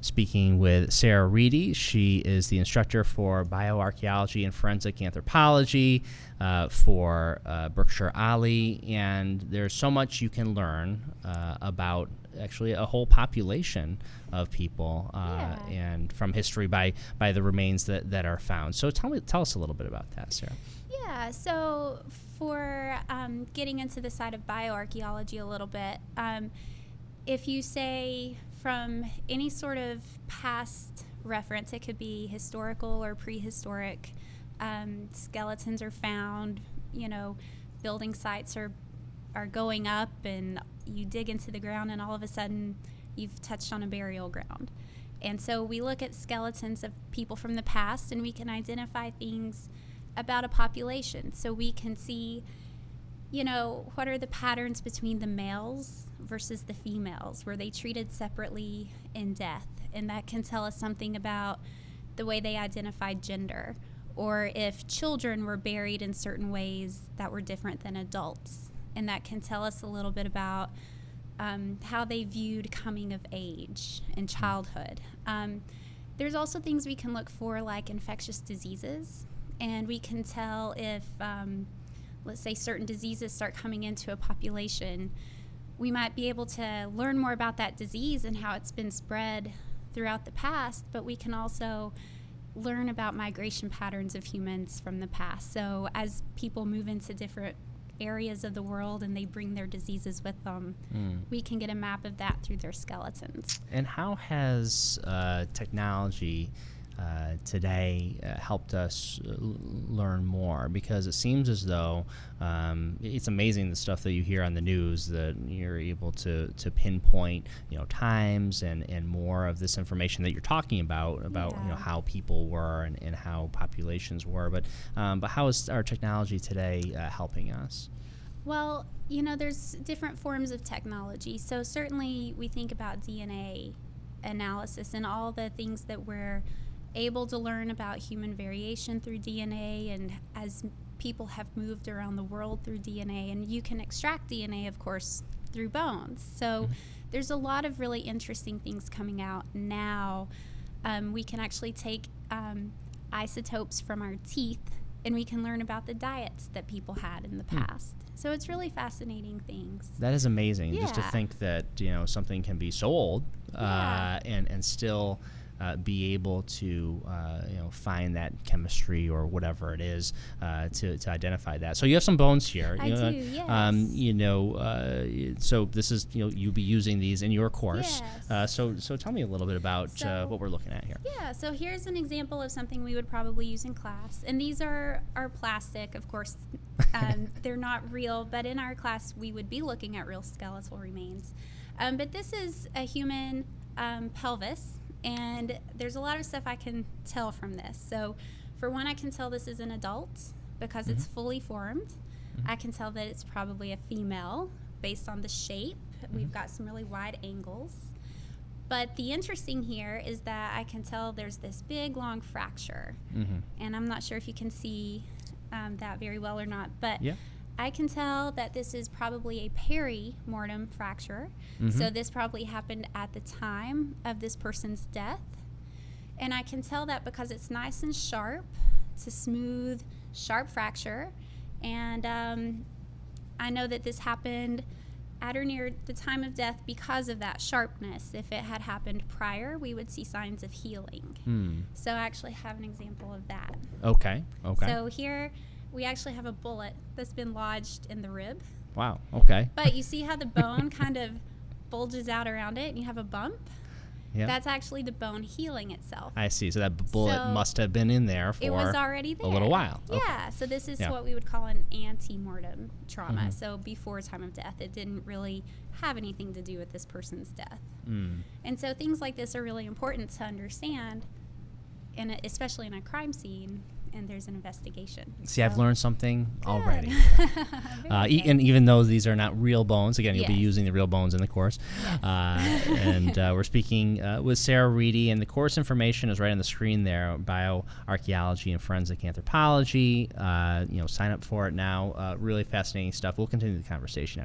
speaking with Sarah Reedy. She is the instructor for Bioarchaeology and Forensic Anthropology for Berkshire OLLI, and there's so much you can learn about actually a whole population of people and from history by the remains that are found. So tell us a little bit about that, Sarah. Yeah, so for getting into the side of bioarchaeology a little bit, if you say from any sort of past reference, it could be historical or prehistoric, skeletons are found, building sites are going up, and you dig into the ground and all of a sudden you've touched on a burial ground. And so we look at skeletons of people from the past and we can identify things about a population. So we can see, what are the patterns between the males versus the females? Were they treated separately in death? And that can tell us something about the way they identified gender, or if children were buried in certain ways that were different than adults. And that can tell us a little bit about how they viewed coming of age and childhood. There's also things we can look for, like infectious diseases, and we can tell if, let's say, certain diseases start coming into a population. We might be able to learn more about that disease and how it's been spread throughout the past, but we can also learn about migration patterns of humans from the past. So as people move into different areas of the world and they bring their diseases with them, we can get a map of that through their skeletons. And how has technology today helped us learn more? Because it seems as though it's amazing the stuff that you hear on the news, that you're able to pinpoint times and more of this information that you're talking about how people were and how populations were, but how is our technology today helping us? Well, there's different forms of technology. So certainly we think about DNA analysis and all the things that we're able to learn about human variation through DNA, and as people have moved around the world through DNA, and you can extract DNA, of course, through bones. So there's a lot of really interesting things coming out now. We can actually take isotopes from our teeth, and we can learn about the diets that people had in the past. So it's really fascinating things. That is amazing, just to think that something can be so old and still be able to find that chemistry or whatever it is to identify that. So you have some bones here. I do, yes. So this is you'll be using these in your course. Yes. So tell me a little bit about what we're looking at here. Yeah. So here's an example of something we would probably use in class, and these are plastic, of course. They're not real, but in our class we would be looking at real skeletal remains. But this is a human pelvis. And there's a lot of stuff I can tell from this. So for one, I can tell this is an adult because it's fully formed. I can tell that it's probably a female based on the shape. We've got some really wide angles. But the interesting here is that I can tell there's this big, long fracture. And I'm not sure if you can see that very well or not, but I can tell that this is probably a perimortem fracture. So this probably happened at the time of this person's death. And I can tell that because it's nice and sharp. It's a smooth, sharp fracture. And I know that this happened at or near the time of death because of that sharpness. If it had happened prior, we would see signs of healing. So I actually have an example of that. Okay. So here we actually have a bullet that's been lodged in the rib. Wow, okay. But you see how the bone kind of bulges out around it and you have a bump? Yep. That's actually the bone healing itself. I see. So that bullet must have been in there for it was already there. A little while. Yeah, so this is what we would call an antemortem trauma. So before time of death, it didn't really have anything to do with this person's death. And so things like this are really important to understand, especially in a crime scene. And there's an investigation. See, I've learned something already. And even though these are not real bones, again, you'll be using the real bones in the course. And we're speaking with Sarah Reedy, and the course information is right on the screen there: Bioarchaeology and Forensic Anthropology. Sign up for it now. Really fascinating stuff. We'll continue the conversation after.